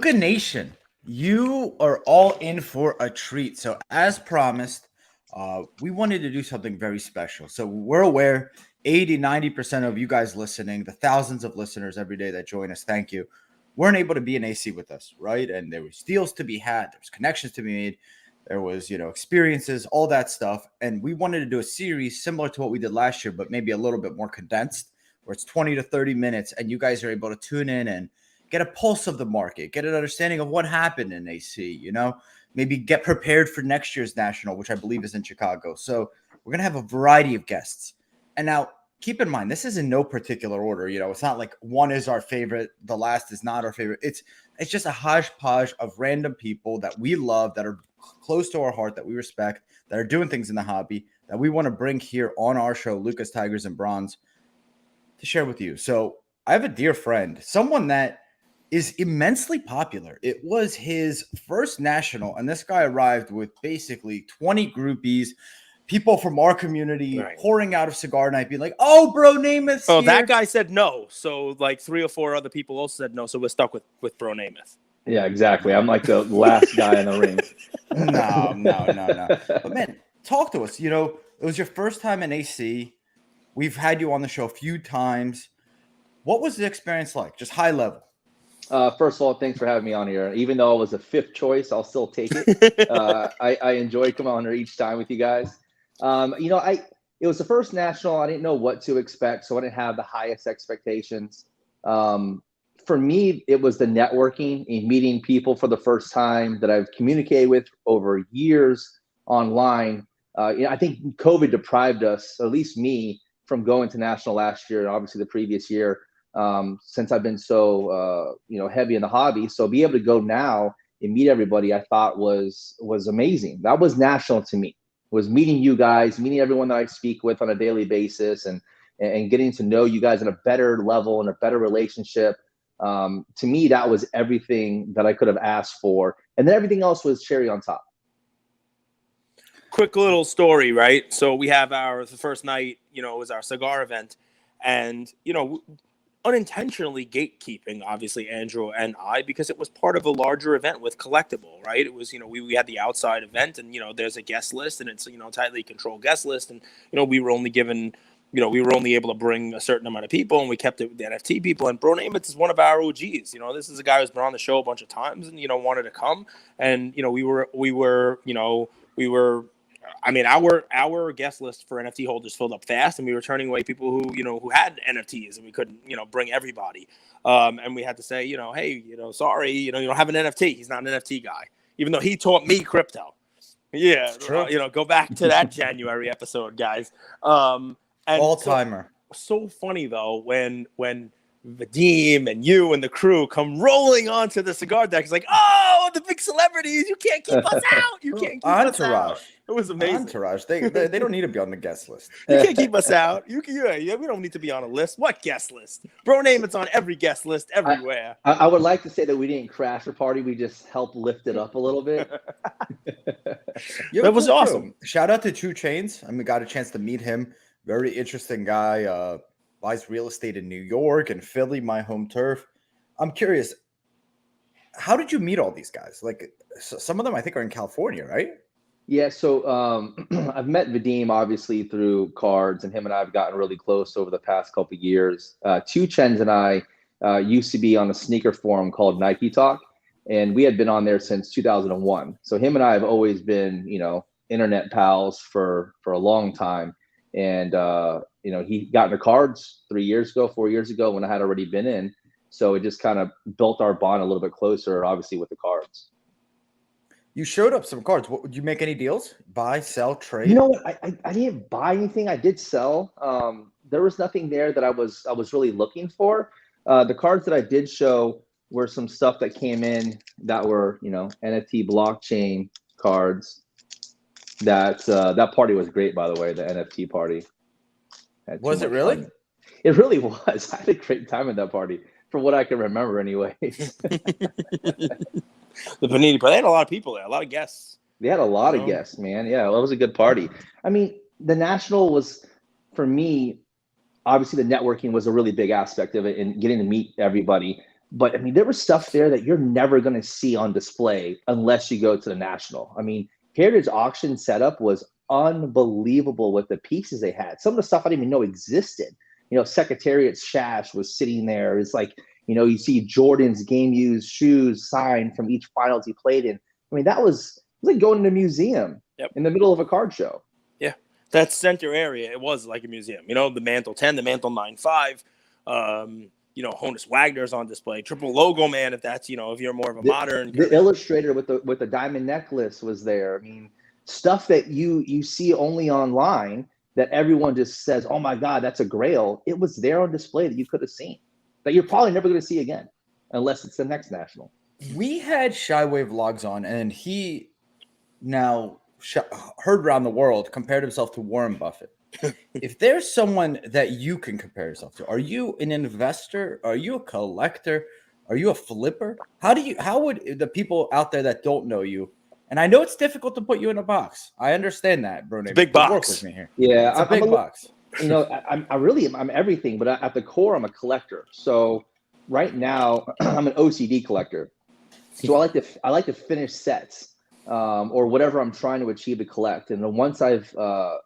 Luka Nation, you are all in for a treat. So, as promised, we wanted to do something very special. So, we're aware 80-90% of you guys listening, the thousands of listeners every day that join us, thank you, weren't able to be in AC with us, right? And there was deals to be had, there was connections to be made, there was, experiences, all that stuff. And we wanted to do a series similar to what we did last year, but maybe a little bit more condensed, where it's 20 to 30 minutes and you guys are able to tune in and get a pulse of the market, get an understanding of what happened in AC, maybe get prepared for next year's national, which I believe is in Chicago. So we're going to have a variety of guests. And now keep in mind, this is in no particular order. It's not like one is our favorite, the last is not our favorite. It's just a hodgepodge of random people that we love, that are close to our heart, that we respect, that are doing things in the hobby, that we want to bring here on our show, Lucas, Tigers, and Bronze, to share with you. So I have a dear friend, someone that is immensely popular. It was his first national, and this guy arrived with basically 20 groupies, people from our community pouring out of Cigar Night, being like, "Oh, Bronamath's here." That guy said no. So like 3 or 4 other people also said no. So we're stuck with Bronamath. Yeah, exactly. I'm like the last guy in the ring. No. But man, talk to us. It was your first time in AC. We've had you on the show a few times. What was the experience like? Just high level. First of all, thanks for having me on here. Even though I was a 5th choice, I'll still take it. I enjoyed coming on here each time with you guys. It was the first national. I didn't know what to expect, so I didn't have the highest expectations. For me, it was the networking and meeting people for the first time that I've communicated with over years online. I think COVID deprived us, at least me, from going to national last year and obviously the previous year. Since I've been so heavy in the hobby, so be able to go now and meet everybody, I thought was amazing. That was national to me. Was meeting you guys, meeting everyone that I speak with on a daily basis, and getting to know you guys at a better level and a better relationship. To me, that was everything that I could have asked for, and then everything else was cherry on top. Quick little story, right? So we have the first night, it was our cigar event, and unintentionally gatekeeping, obviously, Andrew and I, because it was part of a larger event with Collectible, right? It was, we had the outside event, and, there's a guest list, and it's, tightly controlled guest list. And, we were only given, we were only able to bring a certain amount of people, and we kept it with the NFT people. And Bronamath is one of our OGs. This is a guy who's been on the show a bunch of times and, wanted to come. And, our guest list for NFT holders filled up fast, and we were turning away people who had NFTs, and we couldn't, bring everybody. And we had to say, hey, sorry, you don't have an NFT. He's not an NFT guy, even though he taught me crypto. Yeah. Go back to that January episode, guys. And all timer. So funny though, when Vadim and you and the crew come rolling onto the cigar deck. It's like, oh, the big celebrities! You can't keep us out. You can't keep us out. It was amazing. Entourage. They don't need to be on the guest list. You can't keep us out. We don't need to be on a list. What guest list? Bronamath's on every guest list everywhere. I would like to say that we didn't crash the party. We just helped lift it up a little bit. That was awesome. Shout out to 2 Chainz. Got a chance to meet him. Very interesting guy. Buys real estate in New York and Philly, my home turf. I'm curious, how did you meet all these guys? Like, some of them I think are in California, right? Yeah, so I've met Vadim obviously through cards, and him and I have gotten really close over the past couple of years. 2 Chainz and I used to be on a sneaker forum called Nike Talk, and we had been on there since 2001. So him and I have always been, internet pals for a long time. And he got into cards 4 years ago when I had already been in. So it just kind of built our bond a little bit closer, obviously, with the cards. You showed up some cards. Would you make any deals? Buy, sell, trade? You know what? I didn't buy anything. I did sell. There was nothing there that I was really looking for. The cards that I did show were some stuff that came in that were, NFT blockchain cards. That party was great, by the way, the NFT party. Was it really? Fun. It really was. I had a great time at that party, from what I can remember anyways. The Panini, but they had a lot of people there, a lot of guests. They had a lot of guests, man. Yeah, it was a good party. I mean, the National was, for me, obviously the networking was a really big aspect of it and getting to meet everybody. But I mean, there was stuff there that you're never going to see on display unless you go to the National. I mean, Heritage Auction setup was unbelievable with the pieces they had. Some of the stuff I didn't even know existed. Secretariat's Shash was sitting there. It's like, you see Jordan's game used shoes signed from each finals he played in. I mean, it was like going to a museum in the middle of a card show. Yeah, that center area, it was like a museum. The Mantle 10, the Mantle 9.5, Honus Wagner's on display, triple logo man. If that's, if you're more of a modern. The illustrator with the diamond necklace was there. I mean, stuff that you see only online that everyone just says, oh my God, that's a grail. It was there on display that you could have seen that you're probably never going to see again unless it's the next National. We had Shywave Vlogs on, and he now heard around the world compared himself to Warren Buffett. If there's someone that you can compare yourself to, are you an investor? Are you a collector? Are you a flipper? How would the people out there that don't know you, and I know it's difficult to put you in a box. I understand that, bro. Big box. Work with me here. Yeah, it's a big box. I'm everything, but at the core, I'm a collector. So right now, I'm an OCD collector. So I like to finish sets or whatever I'm trying to achieve to collect. And then once I've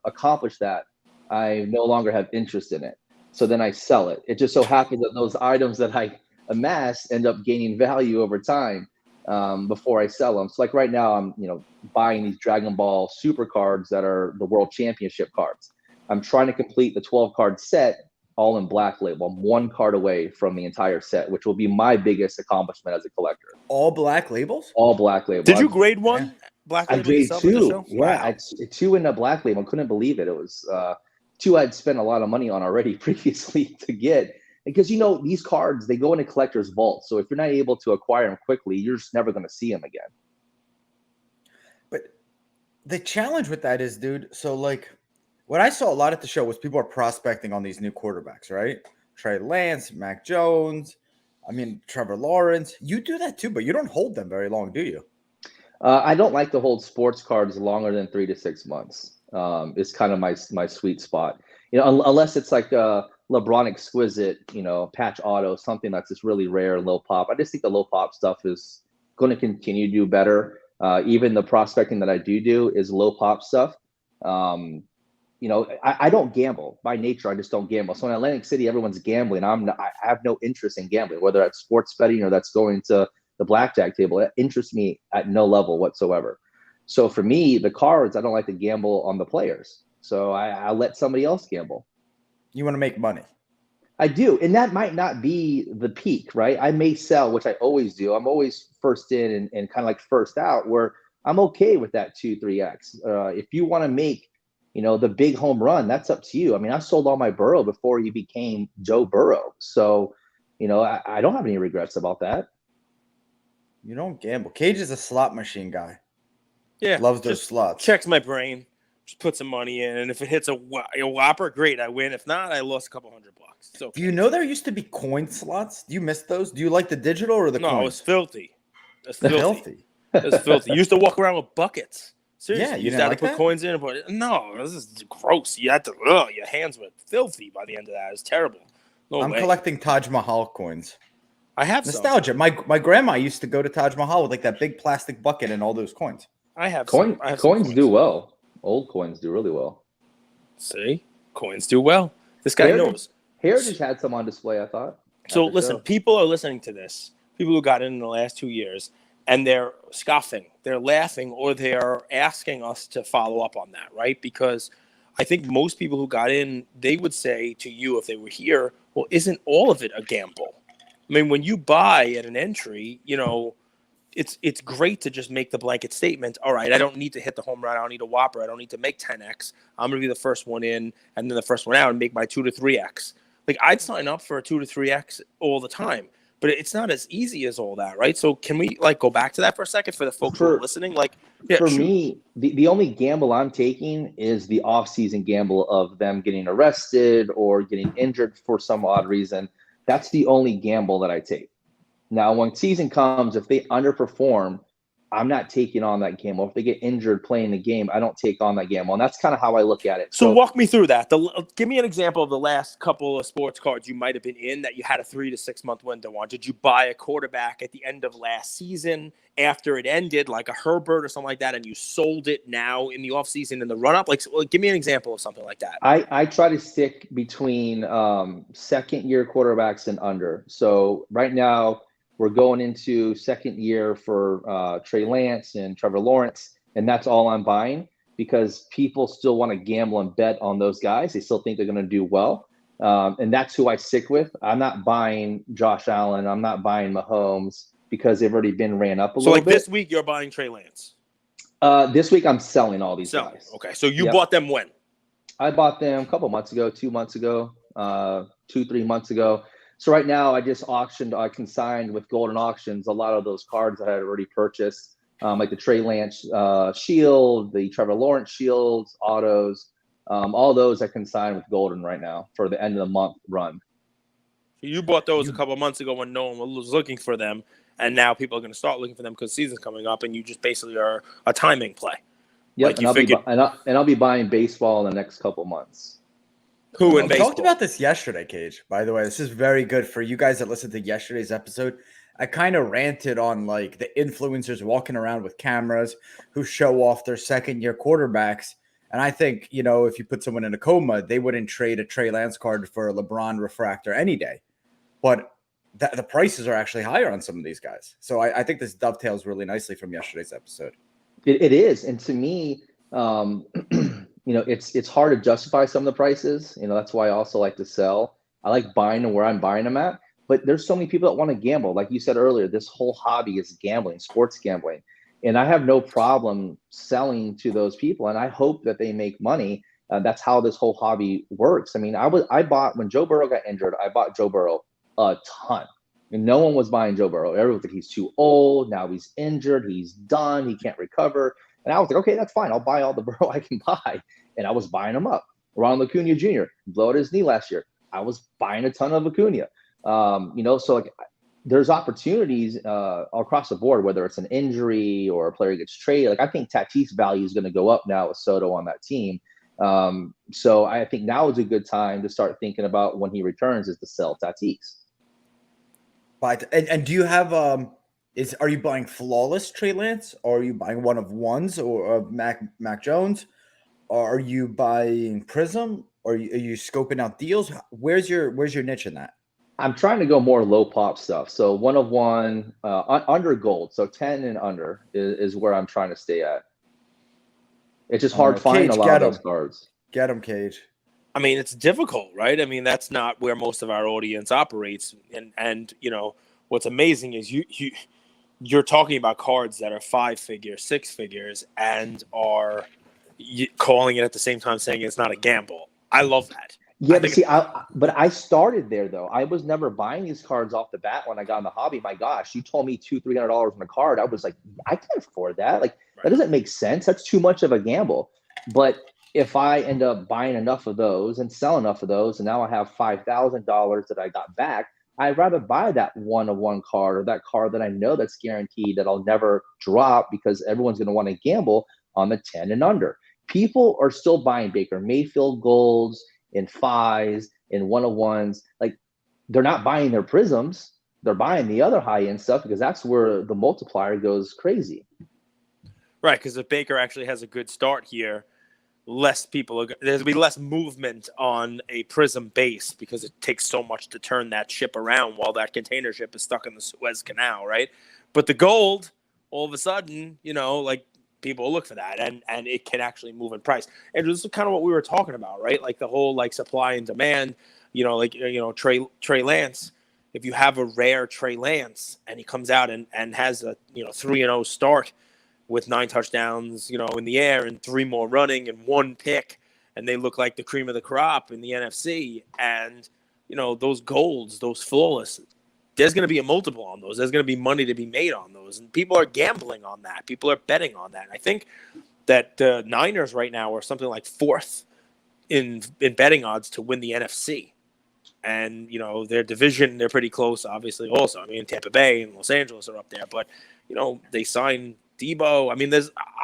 accomplished that, I no longer have interest in it. So then I sell it. It just so happens that those items that I amass end up gaining value over time before I sell them. So like right now, I'm buying these Dragon Ball Super cards that are the World Championship cards. I'm trying to complete the 12 card set all in Black Label. I'm one card away from the entire set, which will be my biggest accomplishment as a collector. All Black Labels? All Black Label. Did you grade one? Yeah. Black Label I grade yourself 2. Yeah, wow. 2 in a Black Label. I couldn't believe it. It was 2 I'd spent a lot of money on already previously to get. Because, these cards, they go in a collector's vault. So if you're not able to acquire them quickly, you're just never going to see them again. But the challenge with that is, dude, so like what I saw a lot at the show was people are prospecting on these new quarterbacks, right? Trey Lance, Mac Jones, Trevor Lawrence. You do that too, but you don't hold them very long, do you? I don't like to hold sports cards longer than 3 to 6 months. It's kind of my sweet spot. Unless it's like LeBron exquisite, patch auto, something that's just really rare, low pop. I just think the low pop stuff is going to continue to do better. Even the prospecting that I do is low pop stuff. I don't gamble by nature. I just don't gamble. So in Atlantic City, everyone's gambling. I have no interest in gambling, whether that's sports betting or that's going to the blackjack table. It interests me at no level whatsoever. So for me, the cards, I don't like to gamble on the players. So I let somebody else gamble. You want to make money. I do. And that might not be the peak, right? I may sell, which I always do. I'm always first in and kind of like first out, where I'm okay with that 2-3x. If you want to make, the big home run, that's up to you. I sold all my Burrow before he became Joe Burrow. So, I don't have any regrets about that. You don't gamble. Cage is a slot machine guy. Yeah. Loves those slots. Checks my brain. Just put some money in, and if it hits a whopper, great, I win. If not, I lost a couple $100. So do you know there used to be coin slots? Do you miss those? Do you like the digital or the coins? No, it was filthy. It's filthy. It was filthy. You used to walk around with buckets. Seriously, Yeah, you used to have to put coins in. But no, this is gross. You had to. Your hands were filthy by the end of that. It was terrible. I'm collecting Taj Mahal coins. I have nostalgia. Some. My grandma used to go to Taj Mahal with like that big plastic bucket and all those coins. I have coins do well. Old coins do really well. See, coins do well. This guy knows. Heritage had some on display, I thought. So listen, people are listening to this. People who got in the last 2 years, and they're scoffing, they're laughing, or they're asking us to follow up on that, right? Because I think most people who got in, they would say to you if they were here, well, isn't all of it a gamble? When you buy at an entry, it's great to just make the blanket statement. All right, I don't need to hit the home run. I don't need a whopper. I don't need to make 10x. I'm going to be the first one in and then the first one out and make my 2 to 3x. Like I'd sign up for a 2 to 3x all the time, but it's not as easy as all that, right? So can we go back to that for a second for the folks who are listening? Me, the only gamble I'm taking is the off-season gamble of them getting arrested or getting injured for some odd reason. That's the only gamble that I take. Now, when season comes, if they underperform, I'm not taking on that gamble. If they get injured playing the game, I don't take on that gamble. And that's kind of how I look at it. So walk me through that. Give me an example of the last couple of sports cards you might have been in that you had a 3 to 6 month window on. Did you buy a quarterback at the end of last season after it ended, like a Herbert or something like that, and you sold it now in the offseason in the run-up? Like, give me an example of something like that. I try to stick between second-year quarterbacks and under. So right now we're going into second year for Trey Lance and Trevor Lawrence, and that's all I'm buying because people still want to gamble and bet on those guys. They still think they're going to do well, and that's who I stick with. I'm not buying Josh Allen. I'm not buying Mahomes because they've already been ran up a little bit. So, like this week, you're buying Trey Lance? This week, I'm selling all these guys. Okay, so you bought them when? I bought them a couple months ago, 2 months ago, 2-3 months ago. So right now I just I consigned with Golden Auctions a lot of those cards I had already purchased, like the Trey Lance shield, the Trevor Lawrence shields, autos, all those I consigned with Golden right now for the end of the month run. So you bought those a couple of months ago when no one was looking for them, and now people are going to start looking for them because the season's coming up, and you just basically are a timing play. Yep, like I'll be buying baseball in the next couple months. Who in baseball? We talked about this yesterday, Cage. By the way, this is very good for you guys that listened to yesterday's episode. I kind of ranted on like the influencers walking around with cameras who show off their second-year quarterbacks. And I think, if you put someone in a coma, they wouldn't trade a Trey Lance card for a LeBron refractor any day. But the prices are actually higher on some of these guys. So I think this dovetails really nicely from yesterday's episode. It is. And to me, it's hard to justify some of the prices. That's why I also like to sell. I like buying them where I'm buying them at. But there's so many people that want to gamble. Like you said earlier, this whole hobby is gambling, sports gambling. And I have no problem selling to those people. And I hope that they make money. That's how this whole hobby works. I mean, I bought, when Joe Burrow got injured, I bought Joe Burrow a ton. And no one was buying Joe Burrow. Everyone was like, he's too old. Now he's injured. He's done. He can't recover. And I was like, okay, that's fine. I'll buy all the Burrow I can buy. And I was buying them up. Ronald Acuna Jr. blew out his knee last year. I was buying a ton of Acuna. So like there's opportunities across the board, whether it's an injury or a player gets traded. Like I think Tatis's value is going to go up now with Soto on that team. So I think now is a good time to start thinking about when he returns is to sell Tatis. But and do you have are you buying flawless Trey Lance, or are you buying one of ones or Mac Jones, or are you buying Prism, or are you scoping out deals? Where's your niche in that? I'm trying to go more low pop stuff. So one of one, under gold. So 10 and under is where I'm trying to stay at. It's just hard finding a lot of those cards. Get them, Cage. I mean, it's difficult, right? I mean, that's not where most of our audience operates. And what's amazing is you're talking about cards that are 5 figures, 6 figures, and are calling it at the same time saying it's not a gamble. I love that. Yeah, but I started there though. I was never buying these cards off the bat when I got in the hobby. My gosh, you told me $200-$300 on a card. I was like, I can't afford that. Like that doesn't make sense. That's too much of a gamble. But if I end up buying enough of those and sell enough of those, and now I have $5,000 that I got back, I'd rather buy that one-of-one card or that card that I know that's guaranteed that I'll never drop because everyone's going to want to gamble on the 10 and under. People are still buying Baker Mayfield golds in 5s, in one-of-ones. Like they're not buying their prisms. They're buying the other high-end stuff because that's where the multiplier goes crazy. Right, because if Baker actually has a good start here, there's going to be less movement on a prism base because it takes so much to turn that ship around while that container ship is stuck in the Suez Canal, right? But the gold, all of a sudden, like people look for that and it can actually move in price. And this is kind of what we were talking about, right? Like the whole like supply and demand, Trey Lance. If you have a rare Trey Lance and he comes out and has a 3-0 start with 9 touchdowns, in the air and 3 more running and 1 pick, and they look like the cream of the crop in the NFC. And, those golds, those flawless, there's going to be a multiple on those. There's going to be money to be made on those. And people are gambling on that. People are betting on that. And I think that the Niners right now are something like 4th in betting odds to win the NFC. And, their division, they're pretty close, obviously, also. I mean, Tampa Bay and Los Angeles are up there. But, they signed Debo. I mean,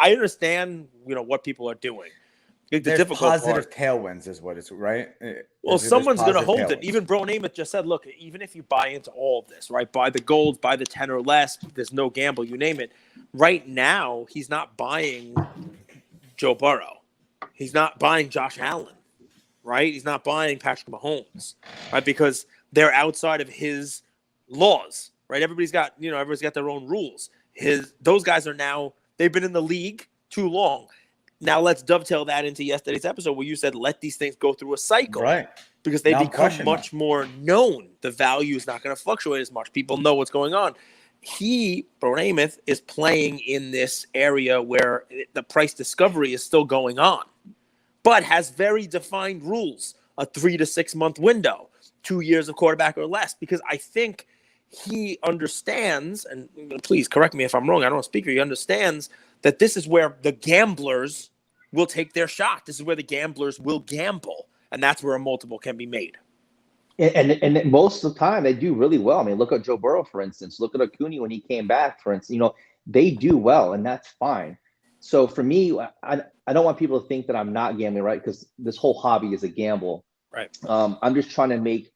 I understand, what people are doing. I think the There's difficult positive part, tailwinds, is what it's right. well, There's someone's going to positive hold it. tailwinds. Even Bronamath just said, look, even if you buy into all of this, right, buy the gold, buy the 10 or less, there's no gamble, you name it. Right now, he's not buying Joe Burrow. He's not buying Josh Allen, right? He's not buying Patrick Mahomes, right? Because they're outside of his laws, right? Everybody's got their own rules. Those guys are now, they've been in the league too long. Now let's dovetail that into yesterday's episode where you said let these things go through a cycle, Right? Because they Now I'm become questioning much more known. The value is not going to fluctuate as much. People know what's going on. Bronamath, is playing in this area where the price discovery is still going on, but has very defined rules, a 3 to 6 month window, 2 years of quarterback or less, because I think he understands, and please correct me if I'm wrong, I don't speak, he understands that this is where the gamblers will take their shot. This is where the gamblers will gamble, and that's where a multiple can be made. And most of the time they do really well. I mean, look at Joe Burrow, for instance. Look at Acuna when he came back, for instance. They do well, and that's fine. So for me, I don't want people to think that I'm not gambling, right? Because this whole hobby is a gamble. Right. I'm just trying to make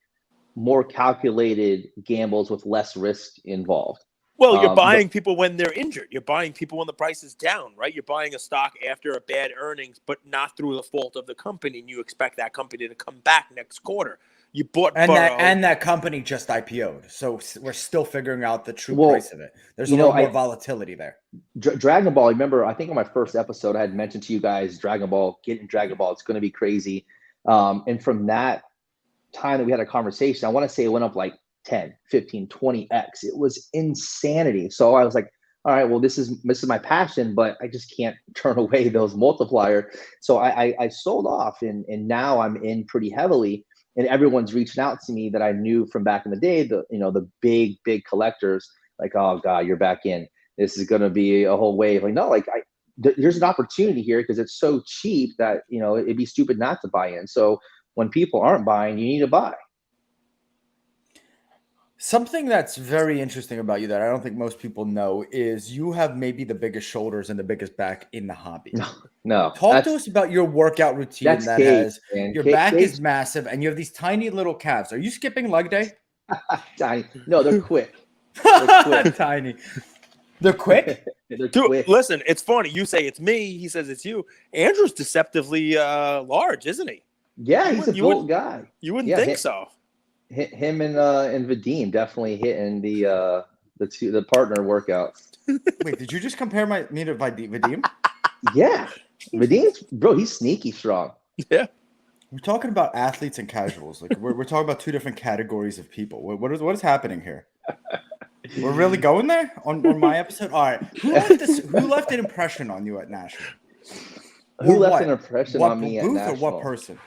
more calculated gambles with less risk involved. Well, you're buying people when they're injured. You're buying people when the price is down, right? You're buying a stock after a bad earnings, but not through the fault of the company, and you expect that company to come back next quarter. You bought Burrow. that company just IPO'd, so we're still figuring out the true price of it. There's a little more volatility there. Dragon Ball, remember, I think on my first episode, I had mentioned to you guys Dragon Ball, getting Dragon Ball, it's going to be crazy. And from that time that we had a conversation, I want to say it went up like 10, 15, 20x. It was insanity. So I was like, all right, well, this is my passion, but I just can't turn away those multiplier. So I sold off, and now I'm in pretty heavily. And everyone's reaching out to me that I knew from back in the day, the big collectors, like, oh God, you're back in. This is going to be a whole wave. Like, no, there's an opportunity here because it's so cheap that, it'd be stupid not to buy in. So when people aren't buying, you need to buy. Something that's very interesting about you that I don't think most people know is you have maybe the biggest shoulders and the biggest back in the hobby. No. Talk to us about your workout routine that has your back is massive and you have these tiny little calves. Are you skipping leg day? Tiny. No, they're quick. Tiny. They're quick? They're Dude, quick. Listen, it's funny. You say it's me. He says it's you. Andrew's deceptively large, isn't he? Yeah, he's a built guy. You wouldn't think so. Him and Vadim definitely hitting the partner workouts. Wait, did you just compare me to Vadim? Yeah, he's sneaky strong. Yeah, we're talking about athletes and casuals. Like we're talking about two different categories of people. What is happening here? We're really going there on my episode. All right, who left an impression on you at National? Who left an impression on me at National? Or what person?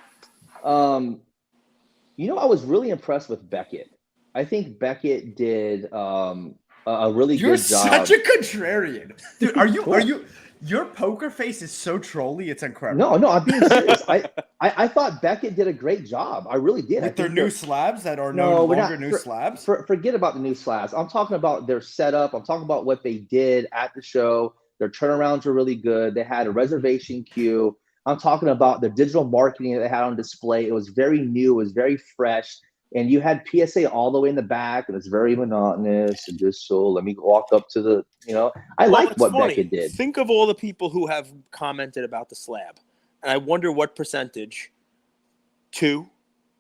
I was really impressed with Beckett. I think Beckett did a really good job. You're such a contrarian. Dude, are you your poker face is so trolly, it's incredible. No, I'm being serious. I thought Beckett did a great job. I really did. With their new slabs that are no longer new slabs? Forget about the new slabs. I'm talking about their setup. I'm talking about what they did at the show. Their turnarounds were really good. They had a reservation queue. I'm talking about the digital marketing that they had on display. It was very new. It was very fresh. And you had PSA all the way in the back, and it's very monotonous. And just so let me walk up to the, I liked what Beckett did. Think of all the people who have commented about the slab. And I wonder what percentage, 2,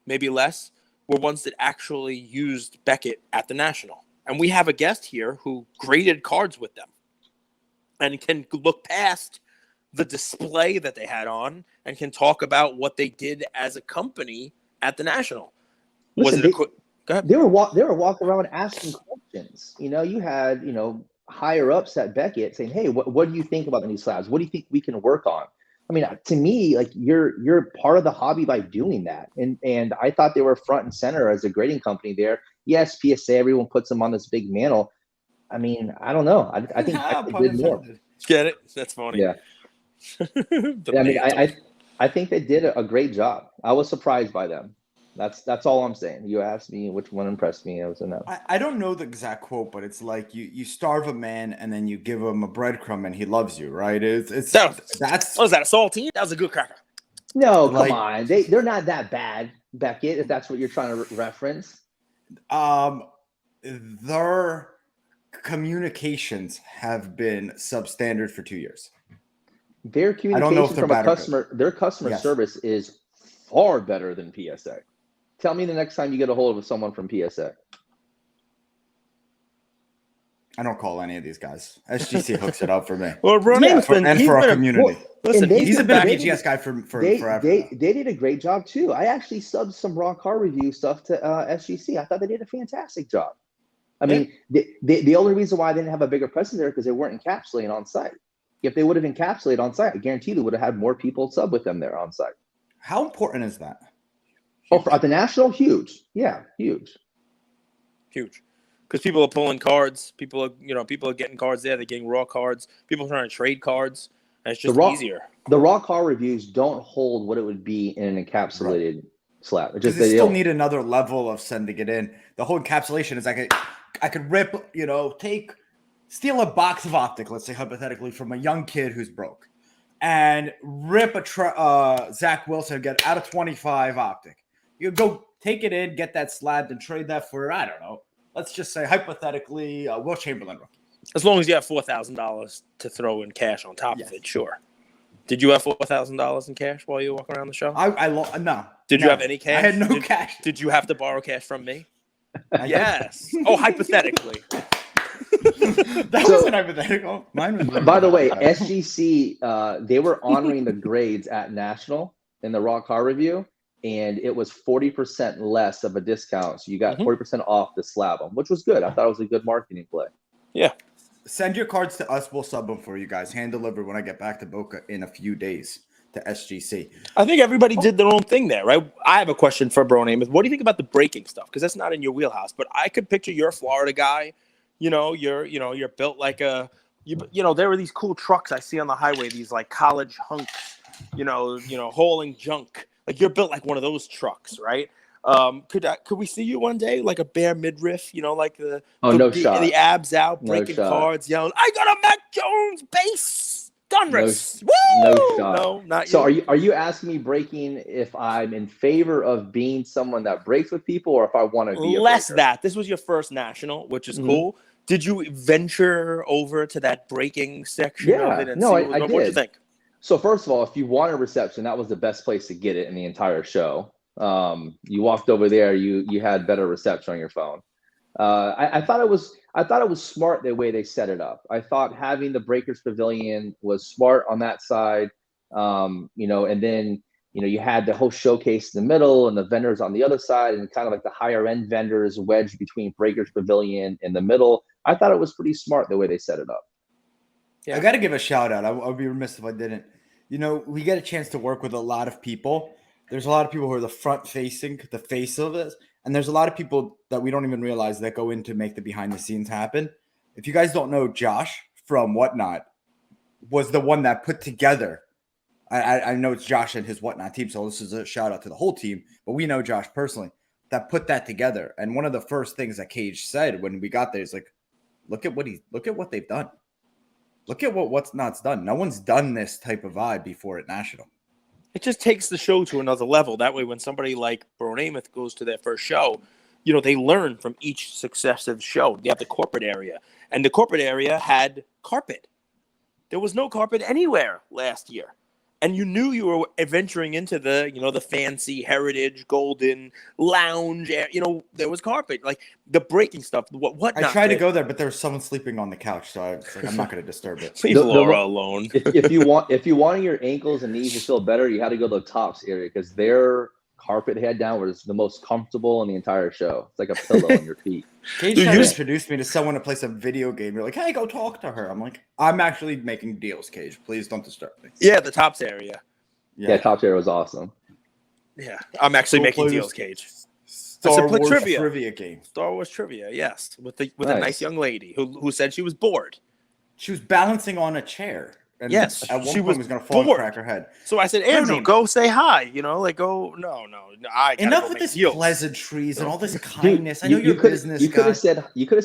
maybe less, were ones that actually used Beckett at the National. And we have a guest here who graded cards with them and can look past the display that they had on and can talk about what they did as a company at the National. Listen, go ahead. They were walking around asking questions. You had, higher ups at Beckett saying, hey, what do you think about the new slabs? What do you think we can work on? I mean, to me, like you're part of the hobby by doing that. And I thought they were front and center as a grading company there. Yes, PSA, everyone puts them on this big mantle. I mean, I don't know. I think they did more. Get it? That's funny. Yeah. I think they did a great job. I was surprised by them. That's all I'm saying. You asked me which one impressed me. It was a no. I don't know the exact quote, but it's like you starve a man and then you give him a breadcrumb and he loves you, right? It's that's what was that, a saltine? That was a good cracker. No, Like- come on. They're not that bad, Beckett, if that's what you're trying to reference. their communications have been substandard for 2 years. Their I don't know if communication they're from a bad or good. customer, their customer Yes. service is far better than PSA. Tell me the next time you get a hold of someone from PSA. I don't call any of these guys. SGC hooks it up for me. Well, Bronamath's been, And he's for our been community. listen, and they- He's been a they- BGS guy for They forever. they did a great job too. I actually subbed some raw car review stuff to SGC. I thought they did a fantastic job. I mean, the only reason why they didn't have a bigger presence there because they weren't encapsulating on site. If they would have encapsulated on site, I guarantee they would have had more people sub with them there on site. How important is that? Oh, for, at the national, huge. Yeah, huge. huge, because people are pulling cards. People are getting cards there. They're getting raw cards. People are trying to trade cards, and it's just easier. The raw car reviews don't hold what it would be in an encapsulated slab. Because they still need another level of sending it in. The whole encapsulation is I could rip, steal a box of optic, let's say hypothetically, from a young kid who's broke, and rip a Zach Wilson, get out of 25 optic. You go take it in, get that slabbed, and trade that for, I don't know, let's just say hypothetically, Will Chamberlain rookie. As long as you have $4,000 to throw in cash on top of it, sure. Did you have $4,000 in cash while you were walking around the show? No. Did you have any cash? I had no cash. Did you have to borrow cash from me? Yes. Oh, hypothetically. That wasn't hypothetical. Mine was. By the way, SGC, they were honoring the grades at National in the raw car review, and it was 40% less of a discount. So you got 40% off the slab them, which was good. I thought it was a good marketing play. Yeah. Send your cards to us. We'll sub them for you guys. Hand delivered when I get back to Boca in a few days to SGC. I think everybody did their own thing there, right? I have a question for Bronamath. What do you think about the braking stuff? Because that's not in your wheelhouse. But I could picture you're a Florida guy. You're built like there are these cool trucks I see on the highway. These like college hunks, hauling junk. Like you're built like one of those trucks, right? Could we see you one day like a bare midriff? Like the abs out, breaking cards, yelling, "I got a Mac Jones base Gunrus!" No Woo! shot. No, not so you. are you asking me breaking if I'm in favor of being someone that breaks with people, or if I want to be less a breaker? that? This was your first national, which is cool. Did you venture over to that breaking section of it? And I did. did. What'd you think? So first of all, if you want a reception, that was the best place to get it in the entire show. You walked over there, you had better reception on your phone. I thought it was smart the way they set it up. I thought having the Breakers Pavilion was smart on that side. And then you had the whole showcase in the middle and the vendors on the other side, and kind of like the higher end vendors wedged between Breakers Pavilion in the middle. I thought it was pretty smart the way they set it up. Yeah. I got to give a shout out. I would be remiss if I didn't. We get a chance to work with a lot of people. There's a lot of people who are the front facing, the face of this. And there's a lot of people that we don't even realize that go in to make the behind the scenes happen. If you guys don't know, Josh from Whatnot was the one that put together. I know it's Josh and his Whatnot team, so this is a shout out to the whole team. But we know Josh personally that put that together. And one of the first things that Cage said when we got there is like, look at what they've done. Look at what's not done. No one's done this type of vibe before at National. It just takes the show to another level. That way, when somebody like Bronamath goes to their first show, they learn from each successive show. You have the corporate area, and the corporate area had carpet. There was no carpet anywhere last year. And you knew you were venturing into the fancy heritage golden lounge. There was carpet, like the breaking stuff. What? I tried to go there, but there was someone sleeping on the couch, so I'm not going to disturb it. Leave Laura alone. If you wanted your ankles and knees to feel better, you had to go to the tops area because their carpet head down was the most comfortable in the entire show. It's like a pillow on your feet. Cage tried to introduce me to someone to play some video game. You're like, hey, go talk to her. I'm like, I'm actually making deals, Cage. Please don't disturb me. Yeah, the tops area. Yeah, tops area was awesome. Yeah, I'm actually making deals, Cage. Star Wars trivia game. Star Wars trivia, yes, with a nice young lady who said she was bored. She was balancing on a chair. and Yes, at one she point was was going to fall and bored. crack her head. So I said, Andrew, Brony, go say hi. You know, like go. No, I gotta enough go with make this deals. pleasantries and all this Dude, kindness. I know you're a business you could guy. have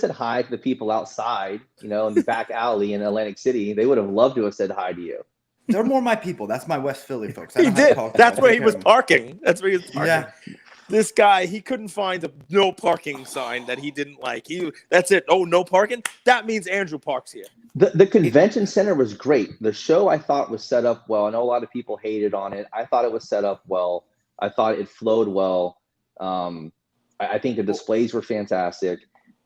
said hi to the people outside, in the back alley in Atlantic City. They would have loved to have said hi to you. They're more my people. That's my West Philly folks. I He know how to did. talk to That's them. where Take he care was of them. parking. That's where he was parking. Yeah. This guy, he couldn't find a no parking sign that he didn't like. That's it. Oh, no parking? That means Andrew parks here. The convention center was great. The show I thought was set up well. I know a lot of people hated on it. I thought it was set up well. I thought it flowed well. I think the displays were fantastic.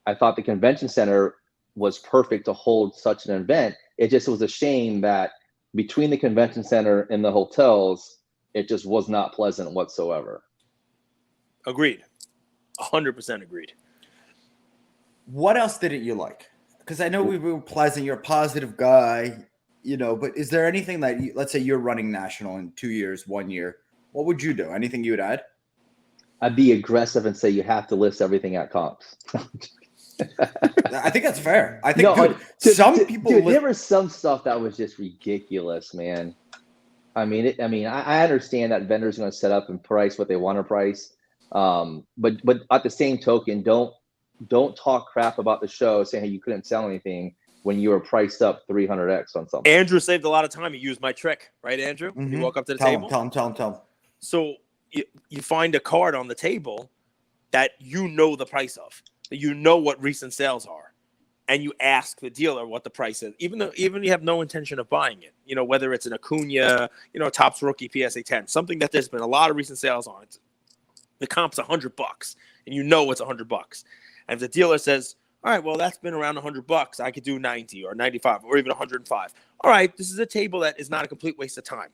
I thought the convention center was perfect to hold such an event. It just was a shame that between the convention center and the hotels, it just was not pleasant whatsoever. Agreed. 100% agreed. What else didn't you like? Because I know we were pleasant. You're a positive guy, but is there anything that let's say you're running national in 2 years, 1 year, what would you do? Anything you would add? I'd be aggressive and say you have to list everything at comps. I think that's fair. I think, there was some stuff that was just ridiculous, man. I mean, I understand that vendors are going to set up and price what they want to price, but at the same token, don't talk crap about the show saying, hey, you couldn't sell anything when you were priced up 300x on something. Andrew saved a lot of time. He used my trick, right, Andrew? Mm-hmm. You walk up to the table. Tell him. So you find a card on the table that you know the price of, that you know what recent sales are, and you ask the dealer what the price is, even you have no intention of buying it. Whether it's an Acuna, Topps rookie PSA 10, something that there's been a lot of recent sales on. The comp's $100, and you know it's $100. And if the dealer says, all right, well, that's been around $100, I could do 90 or 95 or even 105. All right, this is a table that is not a complete waste of time.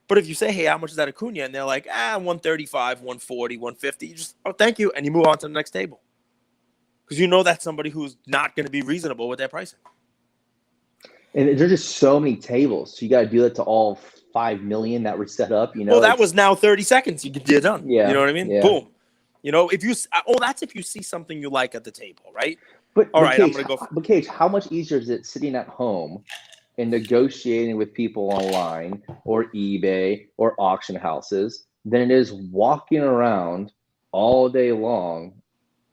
But if you say, hey, how much is that Acuna? And they're like, 135, 140, 150, you just, oh, thank you. And you move on to the next table. Because you know that's somebody who's not going to be reasonable with their pricing. And there's just so many tables. So you got to do that to all 5 million that were set up. Well, that was now 30 seconds. You get it done. Yeah. You know what I mean? Yeah. Boom. That's if you see something you like at the table, right? But all right, Cage, I'm going to go. But Cage, how much easier is it sitting at home and negotiating with people online or eBay or auction houses than it is walking around all day long?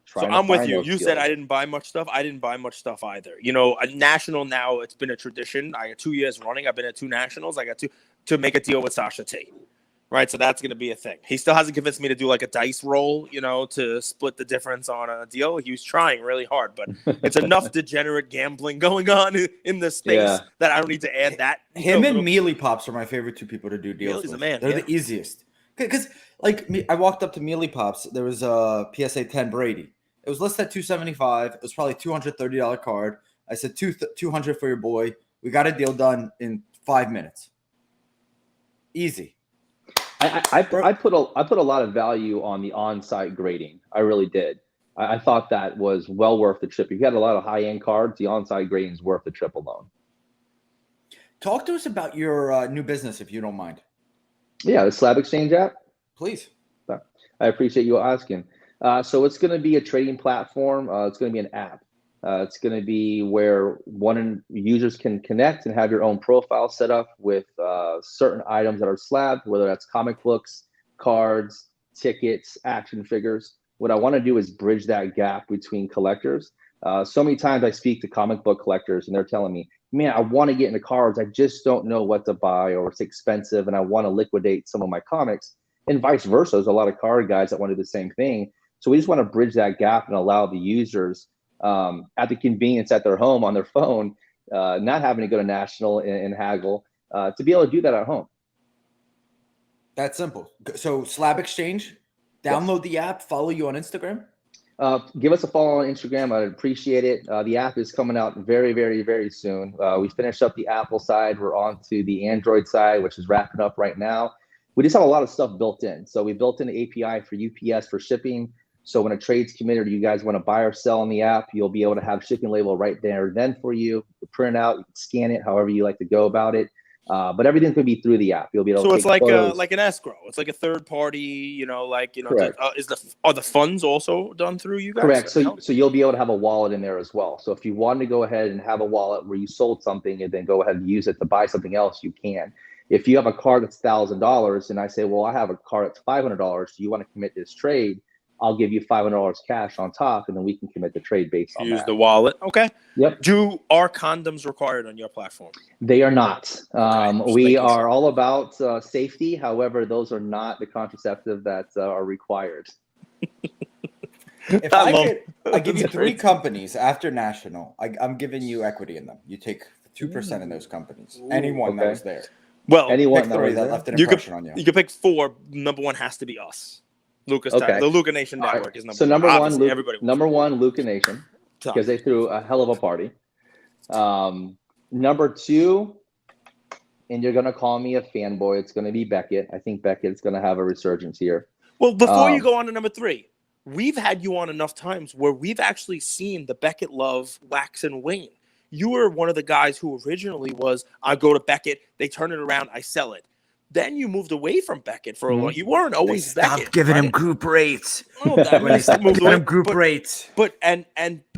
So I'm with you. You said I didn't buy much stuff. I didn't buy much stuff either. A national now, it's been a tradition. I got 2 years running. I've been at 2 nationals. I got to make a deal with Sasha T. Right, so that's going to be a thing. He still hasn't convinced me to do like a dice roll, to split the difference on a deal. He was trying really hard, but it's enough degenerate gambling going on in the space that I don't need to add that. Him and Mealy Pops are my favorite 2 people to do deals with. Man, they're the easiest. Because I walked up to Mealy Pops. There was a PSA 10 Brady. It was listed at $275. It was probably $230 card. I said $200 for your boy. We got a deal done in 5 minutes. Easy. I put a lot of value on the on-site grading. I really did. I thought that was well worth the trip. If you had a lot of high-end cards, the on-site grading is worth the trip alone. Talk to us about your new business, if you don't mind. Yeah, the Slab Exchange app. Please. I appreciate you asking. So it's going to be a trading platform. It's going to be an app. It's going to be where users can connect and have your own profile set up with certain items that are slabbed, whether that's comic books, cards, tickets, action figures. What I want to do is bridge that gap between collectors. So many times I speak to comic book collectors and they're telling me, man, I want to get into cards. I just don't know what to buy, or it's expensive and I want to liquidate some of my comics, and vice versa. There's a lot of card guys that want to do the same thing. So we just want to bridge that gap and allow the users at the convenience at their home on their phone, not having to go to National and haggle, to be able to do that at home. That's simple. So Slab Exchange, download the app, follow you on Instagram. Give us a follow on Instagram. I'd appreciate it. The app is coming out very, very, very soon. We finished up the Apple side. We're on to the Android side, which is wrapping up right now. We just have a lot of stuff built in. So we built in the API for UPS for shipping. So when a trade's committed or you guys want to buy or sell on the app, you'll be able to have shipping label right there then for you. You print it out, you can scan it, however you like to go about it. But everything's going to be through the app. You'll be able So to it's take like photos. like an escrow. It's like a third party, Correct. Are the funds also done through you guys? Correct. So you'll be able to have a wallet in there as well. So if you wanted to go ahead and have a wallet where you sold something and then go ahead and use it to buy something else, you can. If you have a card that's $1,000 and I say, well, I have a card that's $500, do you want to commit this trade? I'll give you $500 cash on top, and then we can commit the trade based on Use that. the wallet. Okay. Yep. Are condoms required on your platform? They are not. Okay, We are all about safety. However, those are not the contraceptive that are required. If I give you 3 companies after national, I'm giving you equity in them. You take 2% in those companies. Anyone that was there. Well, anyone pick 3 that left an you impression on you. You could pick 4. Number 1 has to be us. Luka's Okay. The Luka Nation All Network right. is So number one. number one, Everybody number 1, Luka Nation, because they threw a hell of a party. Number 2, and you're gonna call me a fanboy, it's gonna be Beckett. I think Beckett's gonna have a resurgence here. Well, before you go on to number 3, we've had you on enough times where we've actually seen the Beckett love wax and wane. You were one of the guys who originally was, I go to Beckett, they turn it around, I sell it. Then you moved away from Beckett for a while. You weren't always Beckett. Stop giving him group rates. Oh, that When they stop giving him group rates. But and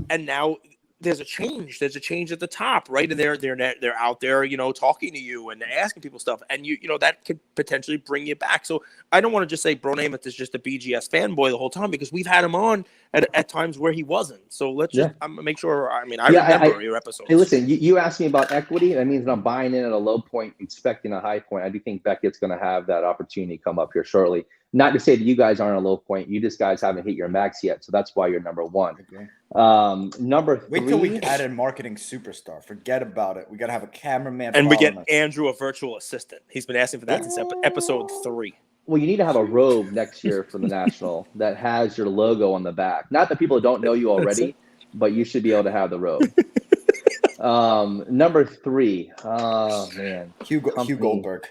now there's a change. There's a change at the top, right? And they're out there, talking to you and asking people stuff, and that could potentially bring you back. So I don't want to just say Bronamath is just a BGS fanboy the whole time, because we've had him on at times where he wasn't. So let's just make sure. I mean, I remember your episodes. Hey, listen, you asked me about equity. That means that I'm buying in at a low point, expecting a high point. I do think Beckett's going to have that opportunity come up here shortly. Not to say that you guys aren't a low point. You just guys haven't hit your max yet, so that's why you're number 1. Okay. Number 3. Wait till we add in marketing superstar. Forget about it. We got to have a cameraman. And we get Andrew a virtual assistant. He's been asking for that since episode 3. Well, you need to have a robe next year for the national that has your logo on the back. Not that people don't know you already, but you should be able to have the robe. Number 3. Oh man, Hugh Goldberg.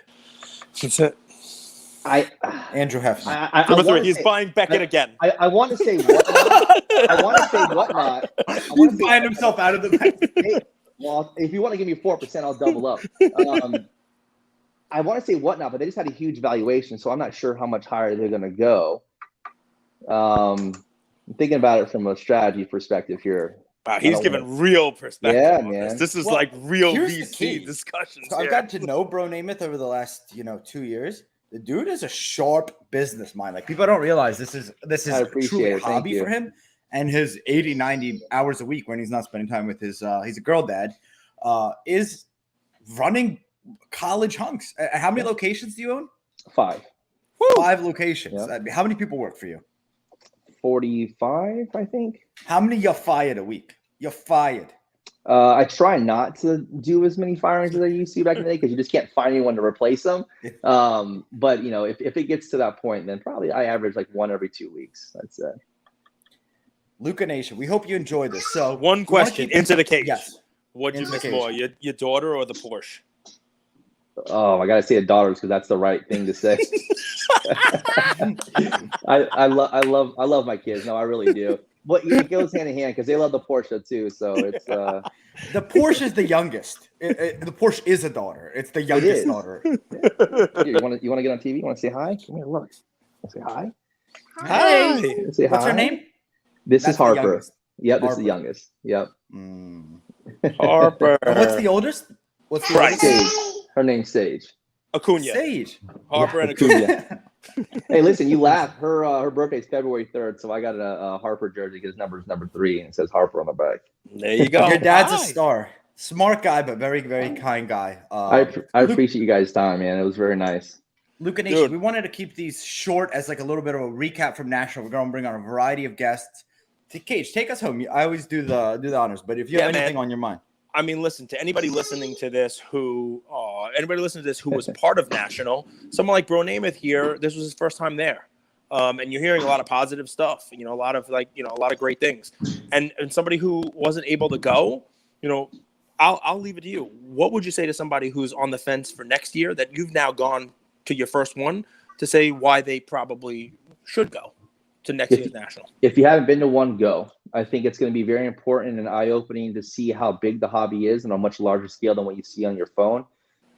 That's it. Andrew Hefner. Number 3. He's buying Beckett again. I want to say whatnot. I want to say whatnot. He's buying himself out of the back. Hey, well, if you want to give me 4%, I'll double up. I want to say whatnot, but they just had a huge valuation, so I'm not sure how much higher they're going to go. I'm thinking about it from a strategy perspective here. Wow, he's giving real perspective. Yeah, on man. This is like real here's the VC key. discussions. So I've gotten to know Bronamath over the last 2 years. The dude is a sharp business mind. Like, people don't realize this is truly a hobby for him, and his 80-90 hours a week when he's not spending time with his he's a girl dad, is running college hunks. How many locations do you own? 5. 5 locations. Yeah. I mean, how many people work for you? 45, I think. How many you fired a week? You're fired. I try not to do as many firings as I used to back in the day, because you just can't find anyone to replace them. But if it gets to that point, then probably I average like 1 every 2 weeks. That's it. Luka Nation, we hope you enjoyed this. So one question into the cage. Yes. What do you miss more, your daughter or the Porsche? Oh, I gotta say the daughters, because that's the right thing to say. I love my kids. No, I really do. But it goes hand in hand, because they love the Porsche too. So it's the Porsche is the youngest. The Porsche is a daughter. It's the youngest daughter. Here, you want to get on TV? You want to say hi? Come here, look. Say hi. Hi. Say hi. What's her name? This is Harper. Yep, this Harper. is the youngest. Yep. Harper. And what's the oldest? What's the Right. oldest? Sage. Her name's Sage. Acuna. Sage. Harper and Acuna. Hey, listen, you laugh. Her birthday's February 3rd, so I got a Harper jersey because number's number 3 and it says Harper on the back. There you go. Your dad's Hi. a star. Smart guy, but very, very kind guy. I appreciate you guys' time, man. It was very nice. Luka Nation, we wanted to keep these short as like a little bit of a recap from National. We're going to bring on a variety of guests. Cage, take us home. I always do the honors, but if you have anything on your mind. I mean, listen, to anybody listening to this who was part of National, someone like Bronamath here, this was his first time there. And you're hearing a lot of positive stuff, a lot of great things. And somebody who wasn't able to go, I'll leave it to you. What would you say to somebody who's on the fence for next year that you've now gone to your first one to say why they probably should go to next year's National? If you haven't been to one, go. I think it's going to be very important and eye-opening to see how big the hobby is on a much larger scale than what you see on your phone.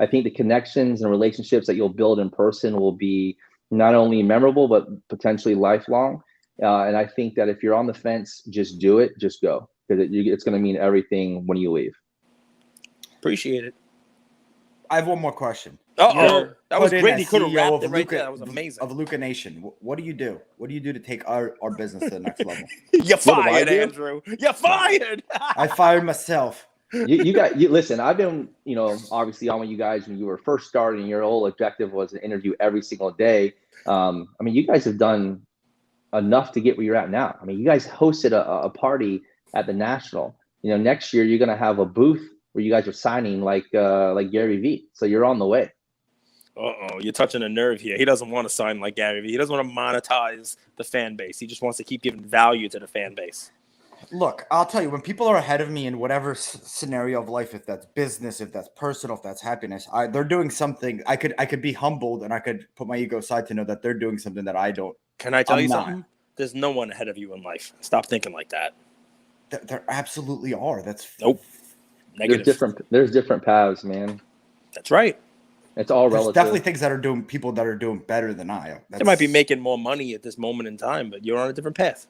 I think the connections and relationships that you'll build in person will be not only memorable, but potentially lifelong. And I think that if you're on the fence, just do it, just go, because it's going to mean everything when you leave. Appreciate it. I have one more question. That was Put in great. as He could have CEO wrapped of it right Luka, there. That was amazing. of Luka Nation. What do you do? What do you do to take our business to the next level? You're What do I fired, do? Andrew. You're fired. I fired myself. You listen, I've been, obviously on with you guys when you were first starting. Your whole objective was to interview every single day. I mean, you guys have done enough to get where you're at now. I mean, you guys hosted a party at the National. Next year you're gonna have a booth where you guys are signing like Gary Vee. So you're on the way. You're touching a nerve here. He doesn't want to sign like Gary Vee. He doesn't want to monetize the fan base. He just wants to keep giving value to the fan base. Look, I'll tell you, when people are ahead of me in whatever scenario of life, if that's business, if that's personal, if that's happiness, they're doing something. I could be humbled and I could put my ego aside to know that they're doing something that I don't. Can I tell you something? There's no one ahead of you in life. Stop thinking like that. There absolutely are. That's nope. Negative. There's different paths, man. That's right. It's all There's relative. definitely things that are doing people that are doing better than I am. They might be making more money at this moment in time, but you're on a different path.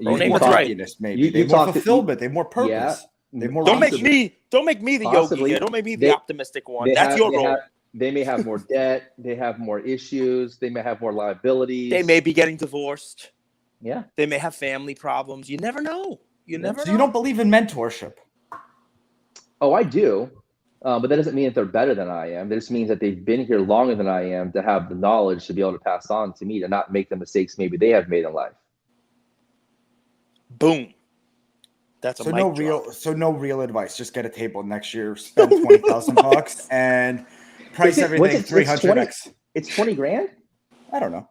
More happiness, maybe. They more fulfillment. They more purpose. They more. Don't make me the yogi here. Don't make me the optimistic one. That's your role. They may have more debt. They have more issues. They may have more liabilities. They may be getting divorced. Yeah. They may have family problems. You never know. You never know. So you don't believe in mentorship? Oh, I do. But that doesn't mean that they're better than I am. That just means that they've been here longer than I am to have the knowledge to be able to pass on to me, to not make the mistakes maybe they have made in life. Boom. That's a no real advice. Just get a table next year, spend $20,000 and price everything 300x. It's 20 grand? I don't know.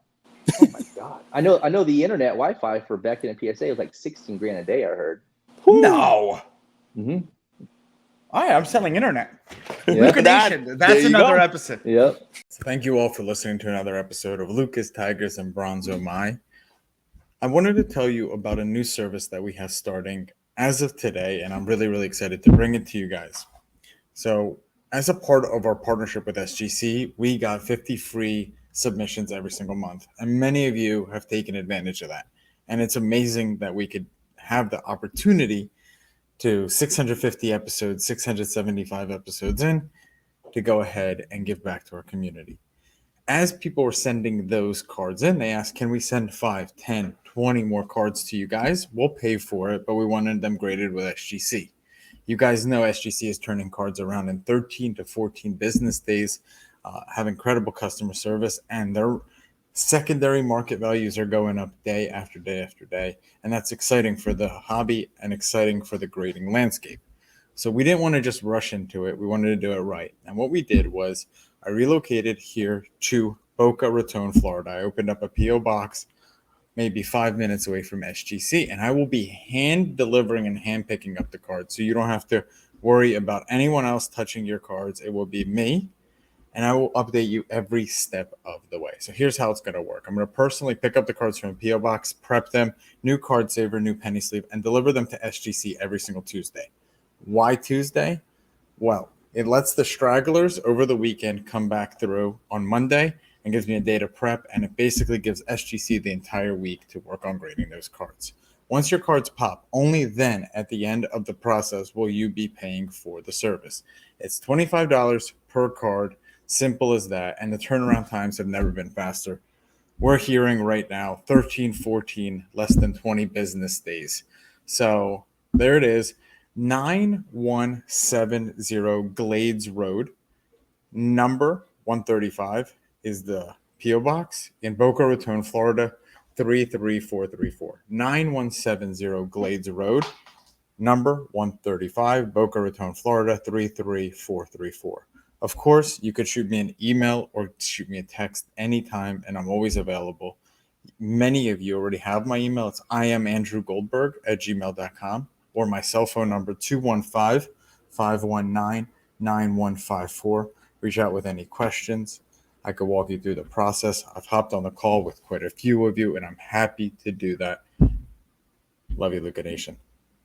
Oh my God. I know the internet Wi-Fi for Beckett and PSA was like 16 grand a day, I heard. No. Mm-hmm. I'm selling internet. Yeah. Luka Nation. That's another episode. Yep. So thank you all for listening to another episode of Lucas, Tigers, and Bronzo My. I wanted to tell you about a new service that we have starting as of today, and I'm really, really excited to bring it to you guys. So as a part of our partnership with SGC, we got 50 free submissions every single month, and many of you have taken advantage of that. And it's amazing that we could have the opportunity to 650 episodes, 675 episodes in, to go ahead and give back to our community. As people were sending those cards in, they asked, can we send 5, 10, 20 more cards to you guys? We'll pay for it, but we wanted them graded with SGC. You guys know SGC is turning cards around in 13 to 14 business days, have incredible customer service, and their secondary market values are going up day after day after day. And that's exciting for the hobby and exciting for the grading landscape. So we didn't want to just rush into it. We wanted to do it right. And what we did was I relocated here to Boca Raton, Florida. I opened up a P.O. box maybe 5 minutes away from SGC, and I will be hand delivering and hand picking up the cards. So you don't have to worry about anyone else touching your cards. It will be me, and I will update you every step of the way. So here's how it's going to work. I'm going to personally pick up the cards from a P.O. box, prep them, new card saver, new penny sleeve, and deliver them to SGC every single Tuesday. Why Tuesday? Well, it lets the stragglers over the weekend come back through on Monday and gives me a day to prep, and it basically gives SGC the entire week to work on grading those cards. Once your cards pop, only then at the end of the process will you be paying for the service. It's $25 per card, simple as that, and the turnaround times have never been faster. We're hearing right now 13, 14, less than 20 business days. So there it is. 9170 Glades Road, number 135 is the P.O. Box in Boca Raton, Florida, 33434. 9170 Glades Road, number 135, Boca Raton, Florida, 33434. Of course, you could shoot me an email or shoot me a text anytime, and I'm always available. Many of you already have my email. It's iamandrewgoldberg@gmail.com. or my cell phone number, 215-519-9154. Reach out with any questions. I could walk you through the process. I've hopped on the call with quite a few of you, and I'm happy to do that. Love you, Luka Nation.